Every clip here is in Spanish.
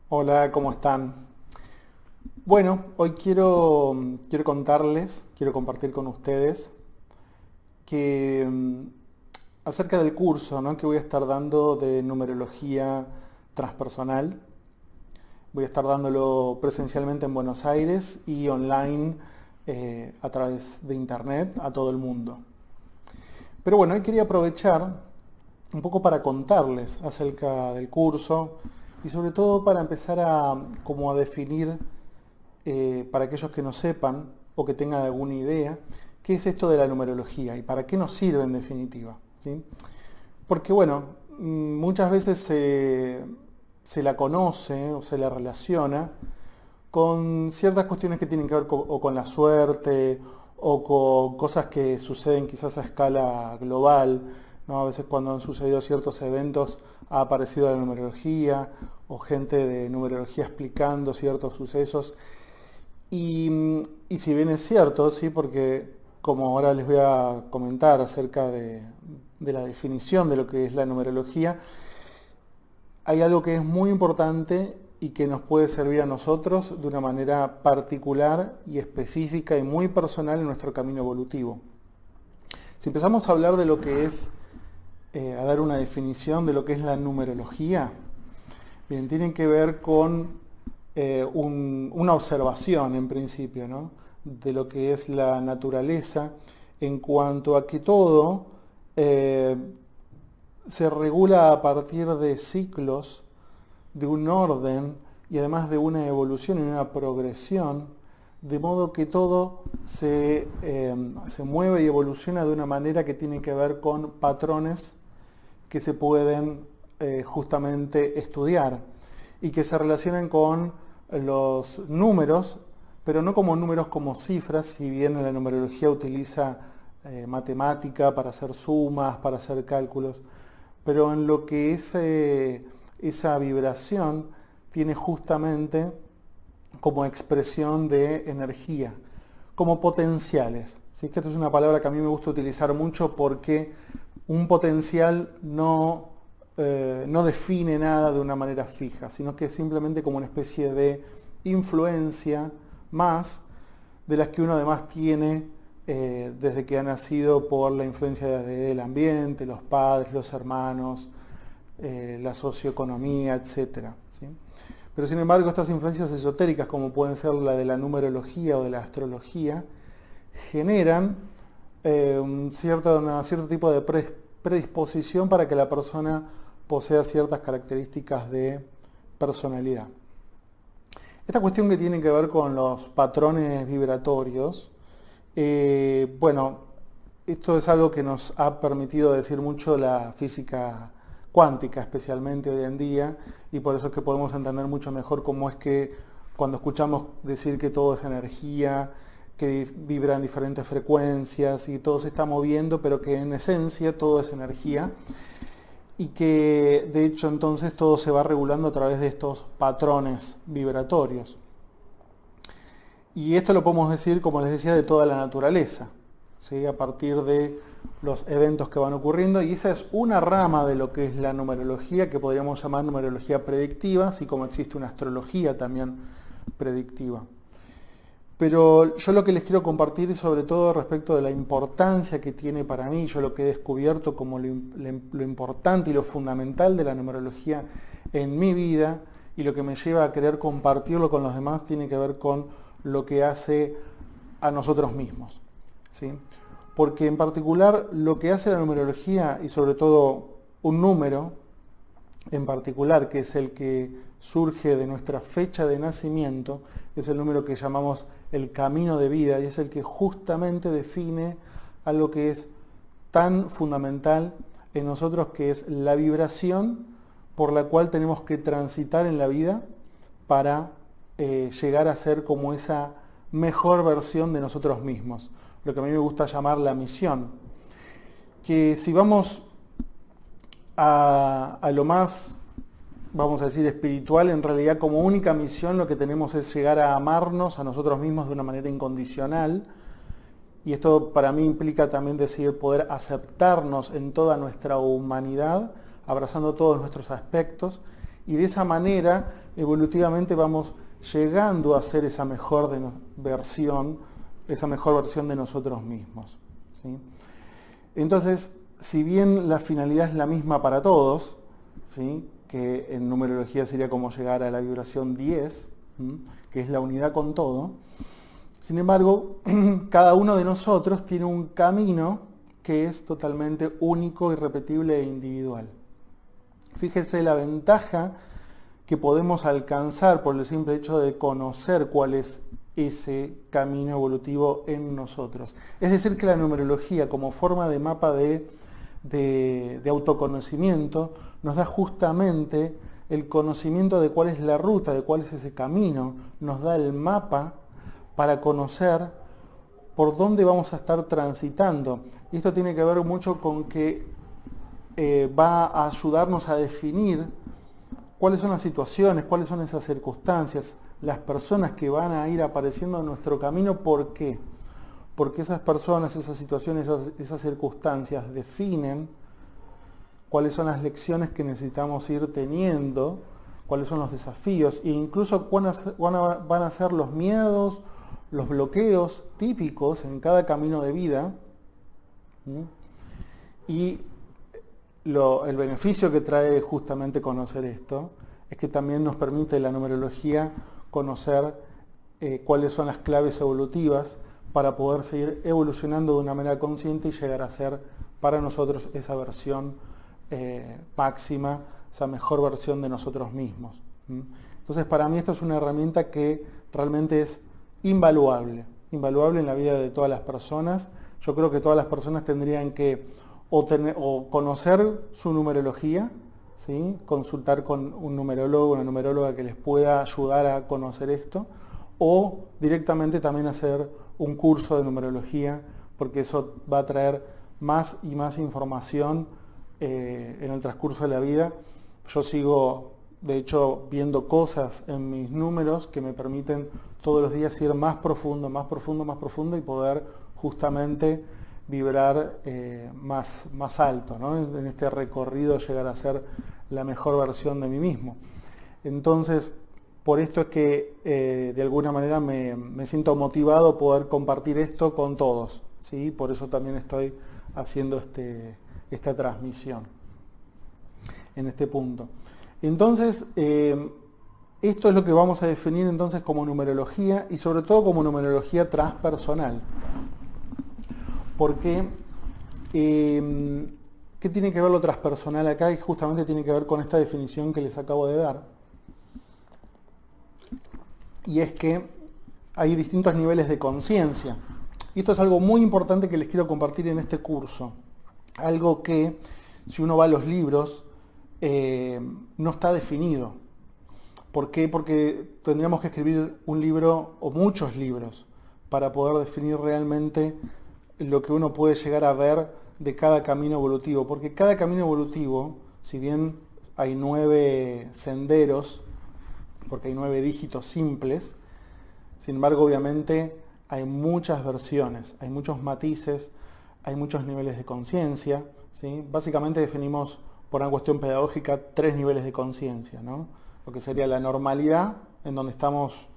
Hola, ¿cómo están? Bueno, hoy quiero contarles, quiero compartir con ustedes que acerca del curso, ¿no?, que voy a estar dando de numerología transpersonal. Voy a estar dándolo presencialmente en Buenos Aires y online a través de internet a todo el mundo. Pero bueno, hoy quería aprovechar un poco para contarles acerca del curso y sobre todo para empezar como a definir, para aquellos que no sepan o que tengan alguna idea, qué es esto de la numerología y para qué nos sirve en definitiva, ¿sí? Porque bueno, muchas veces se la conoce o se la relaciona con ciertas cuestiones que tienen que ver o con la suerte o con cosas que suceden quizás a escala global, ¿no? A veces cuando han sucedido ciertos eventos ha aparecido la numerología o gente de numerología explicando ciertos sucesos. Y si bien es cierto, ¿sí? Porque como ahora les voy a comentar acerca de la definición de lo que es la numerología, hay algo que es muy importante y que nos puede servir a nosotros de una manera particular y específica y muy personal en nuestro camino evolutivo. Si empezamos a hablar de lo que es, a dar una definición de lo que es la numerología, bien, tienen que ver con una observación en principio, ¿no?, de lo que es la naturaleza en cuanto a que todo eh, se regula a partir de ciclos, de un orden y además de una evolución y una progresión, de modo que todo se mueve y evoluciona de una manera que tiene que ver con patrones que se pueden justamente estudiar y que se relacionan con los números, pero no como números como cifras, si bien la numerología utiliza matemática para hacer sumas, para hacer cálculos, pero en lo que es esa vibración tiene justamente como expresión de energía, como potenciales. ¿Sí? Que esto es una palabra que a mí me gusta utilizar mucho porque un potencial no define nada de una manera fija, sino que es simplemente como una especie de influencia más de las que uno además tiene desde que ha nacido por la influencia del ambiente, los padres, los hermanos, la socioeconomía, etc. ¿Sí? Pero sin embargo, estas influencias esotéricas, como pueden ser la de la numerología o de la astrología, generan un cierto tipo de predisposición para que la persona posea ciertas características de personalidad. Esta cuestión que tiene que ver con los patrones vibratorios, bueno, esto es algo que nos ha permitido decir mucho la física cuántica, especialmente hoy en día, y por eso es que podemos entender mucho mejor cómo es que cuando escuchamos decir que todo es energía, que vibra en diferentes frecuencias y todo se está moviendo, pero que en esencia todo es energía y que de hecho entonces todo se va regulando a través de estos patrones vibratorios. Y esto lo podemos decir, como les decía, de toda la naturaleza, ¿sí?, a partir de los eventos que van ocurriendo, y esa es una rama de lo que es la numerología, que podríamos llamar numerología predictiva, así como existe una astrología también predictiva. Pero yo lo que les quiero compartir es sobre todo respecto de la importancia que tiene para mí, yo lo que he descubierto como lo importante y lo fundamental de la numerología en mi vida, y lo que me lleva a querer compartirlo con los demás tiene que ver con lo que hace a nosotros mismos, ¿sí? Porque en particular lo que hace la numerología, y sobre todo un número en particular, que es el que surge de nuestra fecha de nacimiento, es el número que llamamos el camino de vida y es el que justamente define algo que es tan fundamental en nosotros, que es la vibración por la cual tenemos que transitar en la vida para llegar a ser como esa mejor versión de nosotros mismos, lo que a mí me gusta llamar la misión, que si vamos a lo más, vamos a decir, espiritual, en realidad como única misión lo que tenemos es llegar a amarnos a nosotros mismos de una manera incondicional, y esto para mí implica también decidir poder aceptarnos en toda nuestra humanidad, abrazando todos nuestros aspectos, y de esa manera evolutivamente vamos llegando a ser esa mejor versión de nosotros mismos, ¿sí? Entonces, si bien la finalidad es la misma para todos, ¿sí? Que en numerología sería como llegar a la vibración 10, ¿sí? Que es la unidad con todo, sin embargo, cada uno de nosotros tiene un camino que es totalmente único, irrepetible e individual. Fíjese la ventaja que podemos alcanzar por el simple hecho de conocer cuál es ese camino evolutivo en nosotros. Es decir, que la numerología como forma de mapa de autoconocimiento nos da justamente el conocimiento de cuál es la ruta, de cuál es ese camino, nos da el mapa para conocer por dónde vamos a estar transitando. Y esto tiene que ver mucho con que va a ayudarnos a definir cuáles son las situaciones, cuáles son esas circunstancias, las personas que van a ir apareciendo en nuestro camino. ¿Por qué? Porque esas personas, esas situaciones, esas circunstancias definen cuáles son las lecciones que necesitamos ir teniendo, cuáles son los desafíos e incluso cuáles van a ser los miedos, los bloqueos típicos en cada camino de vida. Y el beneficio que trae justamente conocer esto es que también nos permite la numerología conocer cuáles son las claves evolutivas para poder seguir evolucionando de una manera consciente y llegar a ser para nosotros esa versión máxima, esa mejor versión de nosotros mismos. Entonces, para mí esto es una herramienta que realmente es invaluable en la vida de todas las personas. Yo creo que todas las personas tendrían que o conocer su numerología, ¿sí? Consultar con un numerólogo, una numeróloga que les pueda ayudar a conocer esto, o directamente también hacer un curso de numerología, porque eso va a traer más y más información en el transcurso de la vida. Yo sigo, de hecho, viendo cosas en mis números que me permiten todos los días ir más profundo, más profundo, más profundo y poder justamente vibrar más alto, ¿no? En este recorrido llegar a ser la mejor versión de mí mismo. Entonces, por esto es que de alguna manera me siento motivado a poder compartir esto con todos, ¿sí? Por eso también estoy haciendo esta transmisión en este punto. Entonces, esto es lo que vamos a definir entonces como numerología y sobre todo como numerología transpersonal. Porque, ¿qué tiene que ver lo transpersonal acá? Y justamente tiene que ver con esta definición que les acabo de dar. Y es que hay distintos niveles de conciencia. Y esto es algo muy importante que les quiero compartir en este curso. Algo que, si uno va a los libros, no está definido. ¿Por qué? Porque tendríamos que escribir un libro o muchos libros para poder definir realmente lo que uno puede llegar a ver de cada camino evolutivo. Porque cada camino evolutivo, si bien hay 9 senderos, porque hay 9 dígitos simples, sin embargo, obviamente, hay muchas versiones, hay muchos matices, hay muchos niveles de conciencia, ¿sí? Básicamente definimos, por una cuestión pedagógica, 3 niveles de conciencia, ¿no? Lo que sería la normalidad, en donde estamos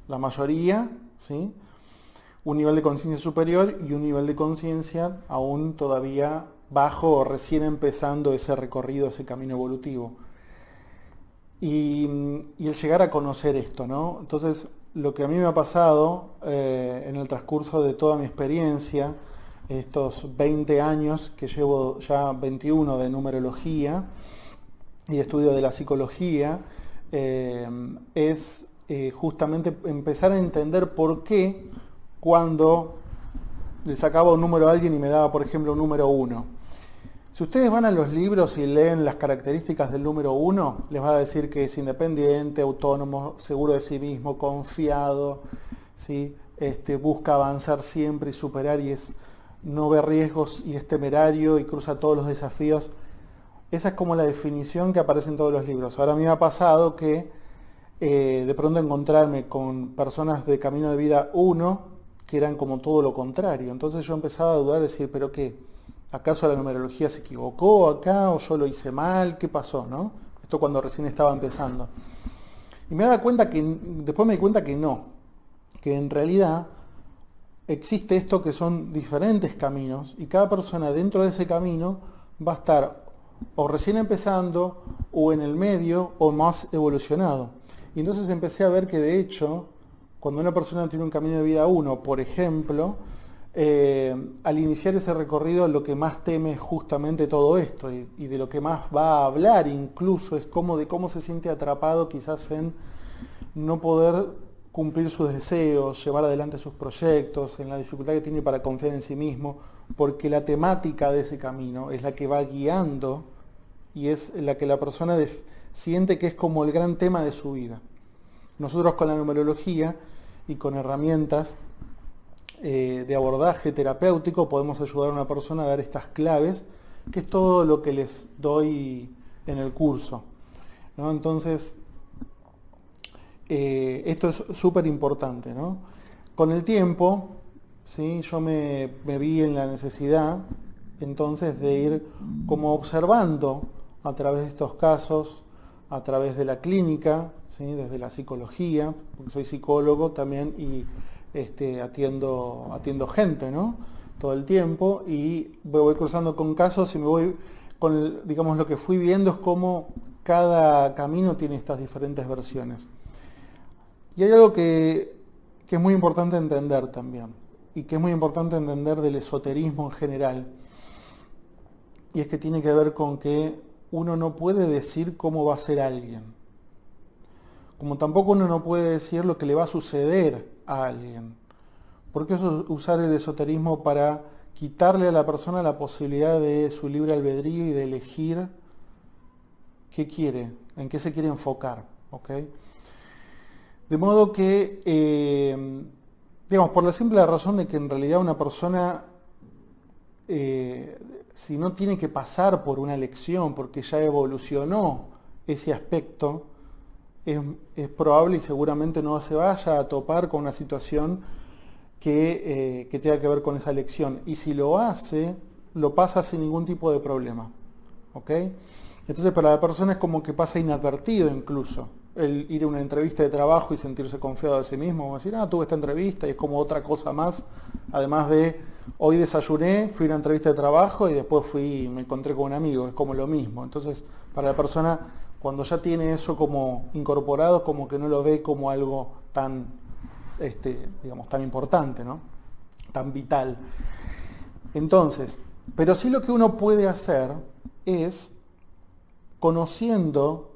la mayoría, ¿sí? Un nivel de conciencia superior y un nivel de conciencia aún todavía bajo o recién empezando ese recorrido, ese camino evolutivo. Y el llegar a conocer esto, ¿no? Entonces, lo que a mí me ha pasado en el transcurso de toda mi experiencia, estos 20 años que llevo ya 21 de numerología y estudio de la psicología, es justamente empezar a entender por qué cuando le sacaba un número a alguien y me daba, por ejemplo, un número 1. Si ustedes van a los libros y leen las características del número 1, les va a decir que es independiente, autónomo, seguro de sí mismo, confiado, ¿sí? Busca avanzar siempre y superar y no ve riesgos y es temerario y cruza todos los desafíos. Esa es como la definición que aparece en todos los libros. Ahora a mí me ha pasado que de pronto encontrarme con personas de camino de vida 1 que eran como todo lo contrario. Entonces yo empezaba a dudar, decir, ¿pero qué? ¿Acaso la numerología se equivocó acá o yo lo hice mal? ¿Qué pasó, no? Esto cuando recién estaba empezando. Y después me di cuenta que no, que en realidad existe esto que son diferentes caminos y cada persona dentro de ese camino va a estar o recién empezando o en el medio o más evolucionado. Y entonces empecé a ver que de hecho, cuando una persona tiene un camino de vida 1, por ejemplo, al iniciar ese recorrido lo que más teme es justamente todo esto y de lo que más va a hablar incluso es de cómo se siente atrapado quizás en no poder cumplir sus deseos, llevar adelante sus proyectos, en la dificultad que tiene para confiar en sí mismo, porque la temática de ese camino es la que va guiando y es la que la persona siente que es como el gran tema de su vida. Nosotros con la numerología y con herramientas de abordaje terapéutico podemos ayudar a una persona a dar estas claves, que es todo lo que les doy en el curso, ¿no? Entonces, esto es súper importante, ¿no? Con el tiempo, ¿sí? Yo me vi en la necesidad entonces de ir como observando a través de estos casos, a través de la clínica, ¿sí? Desde la psicología, porque soy psicólogo también y atiendo gente, ¿no? Todo el tiempo y voy cruzando con casos y me voy digamos, lo que fui viendo es cómo cada camino tiene estas diferentes versiones. Y hay algo que es muy importante entender también, y que es muy importante entender del esoterismo en general, y es que tiene que ver con que uno no puede decir cómo va a ser alguien, como tampoco uno no puede decir lo que le va a suceder a alguien, porque eso es usar el esoterismo para quitarle a la persona la posibilidad de su libre albedrío y de elegir qué quiere, en qué se quiere enfocar, ¿ok? De modo que, digamos, por la simple razón de que en realidad una persona, si no tiene que pasar por una elección, porque ya evolucionó ese aspecto, es probable y seguramente no se vaya a topar con una situación que tenga que ver con esa elección. Y si lo hace, lo pasa sin ningún tipo de problema, ¿ok? Entonces para la persona es como que pasa inadvertido incluso el ir a una entrevista de trabajo y sentirse confiado de sí mismo, o decir, tuve esta entrevista y es como otra cosa más, además de hoy desayuné, fui a una entrevista de trabajo y después fui y me encontré con un amigo, es como lo mismo. Entonces para la persona cuando ya tiene eso como incorporado, como que no lo ve como algo tan, digamos, tan importante, ¿no? Tan vital. Entonces, pero sí lo que uno puede hacer es conociendo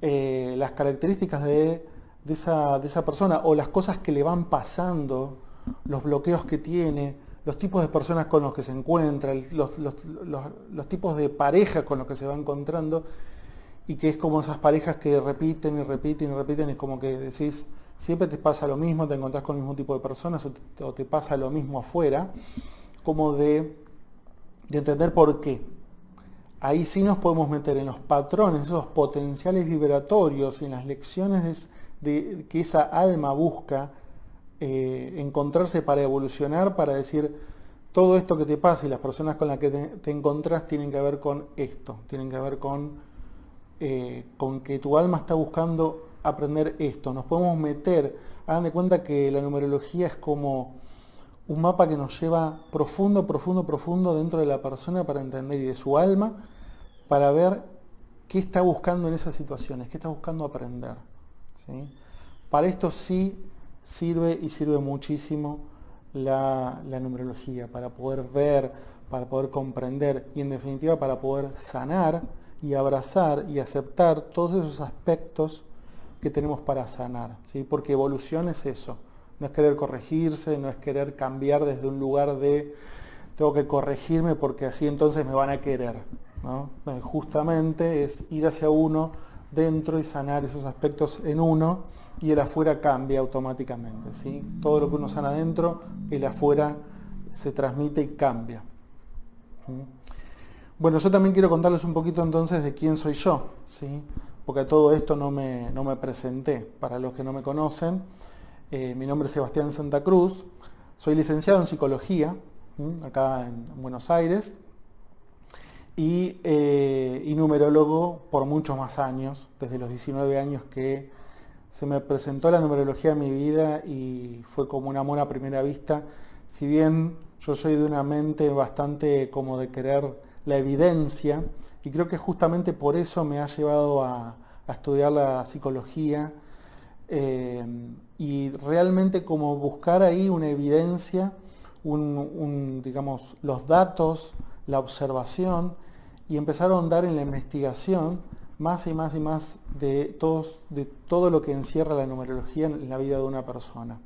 las características de esa persona o las cosas que le van pasando, los bloqueos que tiene, los tipos de personas con los que se encuentra, los tipos de parejas con los que se va encontrando, y que es como esas parejas que repiten y repiten y repiten, es como que decís, siempre te pasa lo mismo, te encontrás con el mismo tipo de personas o te pasa lo mismo afuera, como de entender por qué. Ahí sí nos podemos meter en los patrones, esos potenciales vibratorios y en las lecciones que esa alma busca encontrarse para evolucionar, para decir, todo esto que te pasa y las personas con las que te encontrás tienen que ver con esto, tienen que ver con que tu alma está buscando aprender esto. Nos podemos meter, hagan de cuenta que la numerología es como un mapa que nos lleva profundo, profundo, profundo dentro de la persona para entender y de su alma, para ver qué está buscando en esas situaciones, qué está buscando aprender, ¿sí? Para esto sí sirve y sirve muchísimo la numerología, para poder ver, para poder comprender y en definitiva para poder sanar y abrazar y aceptar todos esos aspectos que tenemos para sanar, ¿sí? Porque evolución es eso. No es querer corregirse, no es querer cambiar desde un lugar de tengo que corregirme porque así entonces me van a querer, ¿no? Justamente es ir hacia uno dentro y sanar esos aspectos en uno y el afuera cambia automáticamente, ¿sí? Todo lo que uno sana adentro, el afuera se transmite y cambia. ¿Sí? Bueno, yo también quiero contarles un poquito entonces de quién soy yo, ¿sí? Porque a todo esto no me presenté. Para los que no me conocen, mi nombre es Sebastián Santa Cruz, soy licenciado en psicología, acá en Buenos Aires, y numerólogo por muchos más años, desde los 19 años que se me presentó la numerología en mi vida y fue como un amor a primera vista. Si bien yo soy de una mente bastante como de querer la evidencia, y creo que justamente por eso me ha llevado a estudiar la psicología, y realmente como buscar ahí una evidencia, digamos, los datos, la observación, y empezar a ahondar en la investigación más y más y más de todo lo que encierra la numerología en la vida de una persona.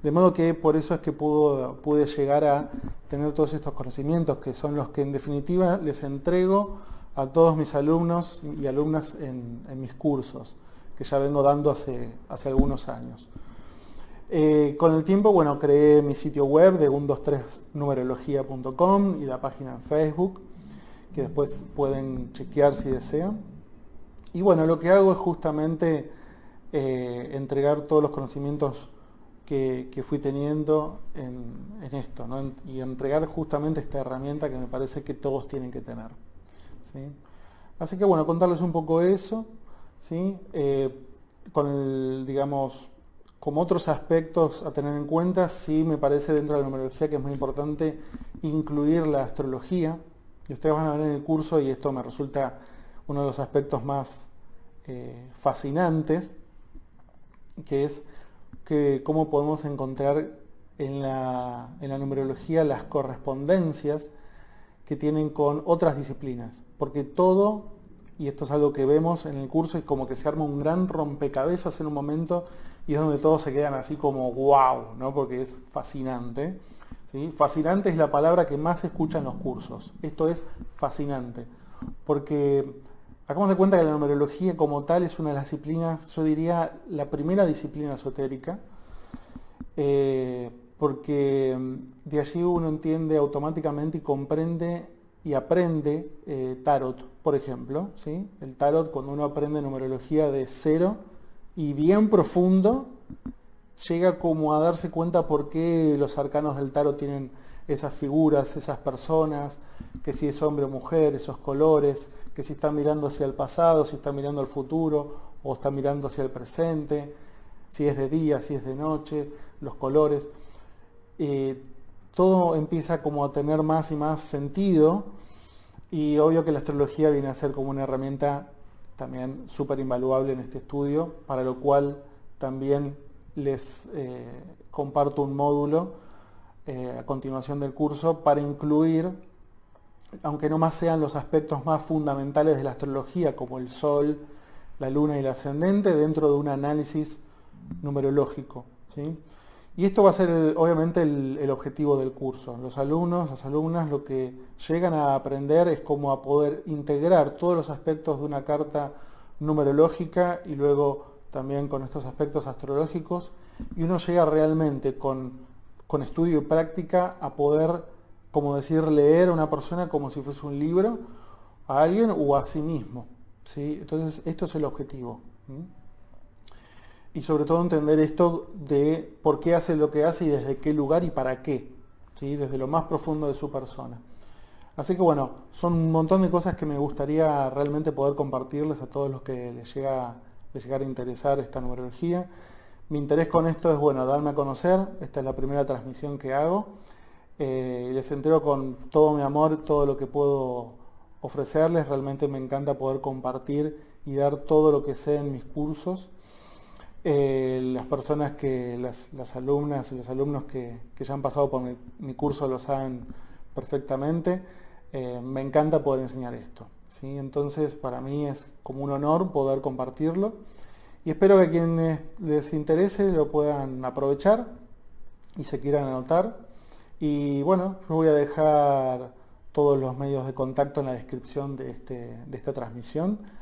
De modo que por eso es que pude llegar a tener todos estos conocimientos, que son los que en definitiva les entrego a todos mis alumnos y alumnas en mis cursos, que ya vengo dando hace algunos años. Con el tiempo, bueno, creé mi sitio web de 123numerología.com y la página en Facebook, que después pueden chequear si desean. Y bueno, lo que hago es justamente entregar todos los conocimientos que fui teniendo en esto, ¿no? Y entregar justamente esta herramienta que me parece que todos tienen que tener, ¿sí? Así que bueno, contarles un poco eso, ¿sí? Digamos, como otros aspectos a tener en cuenta, sí me parece dentro de la numerología que es muy importante incluir la astrología. Y ustedes van a ver en el curso, y esto me resulta uno de los aspectos más fascinantes, que es que cómo podemos encontrar en la numerología las correspondencias que tienen con otras disciplinas. Porque todo, y esto es algo que vemos en el curso, es como que se arma un gran rompecabezas en un momento y es donde todos se quedan así como wow, ¿no? Porque es fascinante, ¿sí? Fascinante es la palabra que más se escucha en los cursos. Esto es fascinante. Porque hagamos de cuenta que la numerología como tal es una de las disciplinas, yo diría, la primera disciplina esotérica, porque de allí uno entiende automáticamente y comprende y aprende tarot, por ejemplo, ¿sí? El tarot, cuando uno aprende numerología de cero y bien profundo, llega como a darse cuenta por qué los arcanos del tarot tienen esas figuras, esas personas, que si es hombre o mujer, esos colores, que si está mirando hacia el pasado, si está mirando al futuro o está mirando hacia el presente, si es de día, si es de noche, los colores. Todo empieza como a tener más y más sentido, y obvio que la astrología viene a ser como una herramienta también súper invaluable en este estudio, para lo cual también les comparto un módulo a continuación del curso para incluir, aunque no más sean los aspectos más fundamentales de la astrología, como el sol, la luna y el ascendente, dentro de un análisis numerológico, ¿sí? Y esto va a ser obviamente el objetivo del curso. Los alumnos, las alumnas, lo que llegan a aprender es cómo a poder integrar todos los aspectos de una carta numerológica y luego también con estos aspectos astrológicos, y uno llega realmente con estudio y práctica a poder, como decir, leer a una persona como si fuese un libro, a alguien o a sí mismo, ¿sí? Entonces, esto es el objetivo. Y sobre todo entender esto de por qué hace lo que hace y desde qué lugar y para qué, ¿sí? Desde lo más profundo de su persona. Así que bueno, son un montón de cosas que me gustaría realmente poder compartirles a todos los que les llegara a interesar esta numerología. Mi interés con esto es, bueno, darme a conocer. Esta es la primera transmisión que hago. Y les entrego con todo mi amor todo lo que puedo ofrecerles. Realmente me encanta poder compartir y dar todo lo que sé en mis cursos. Las personas las alumnas y los alumnos que ya han pasado por mi curso lo saben perfectamente. Me encanta poder enseñar esto, ¿sí? Entonces para mí es como un honor poder compartirlo, y espero que a quienes les interese lo puedan aprovechar y se quieran anotar. Y bueno, yo voy a dejar todos los medios de contacto en la descripción de esta transmisión.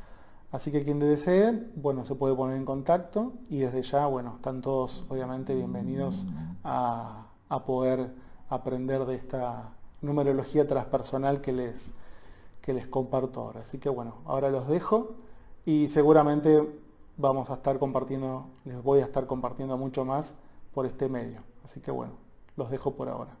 Así que quien desee, bueno, se puede poner en contacto, y desde ya, bueno, están todos obviamente bienvenidos a poder aprender de esta numerología transpersonal que les comparto ahora. Así que bueno, ahora los dejo y seguramente les voy a estar compartiendo mucho más por este medio. Así que bueno, los dejo por ahora.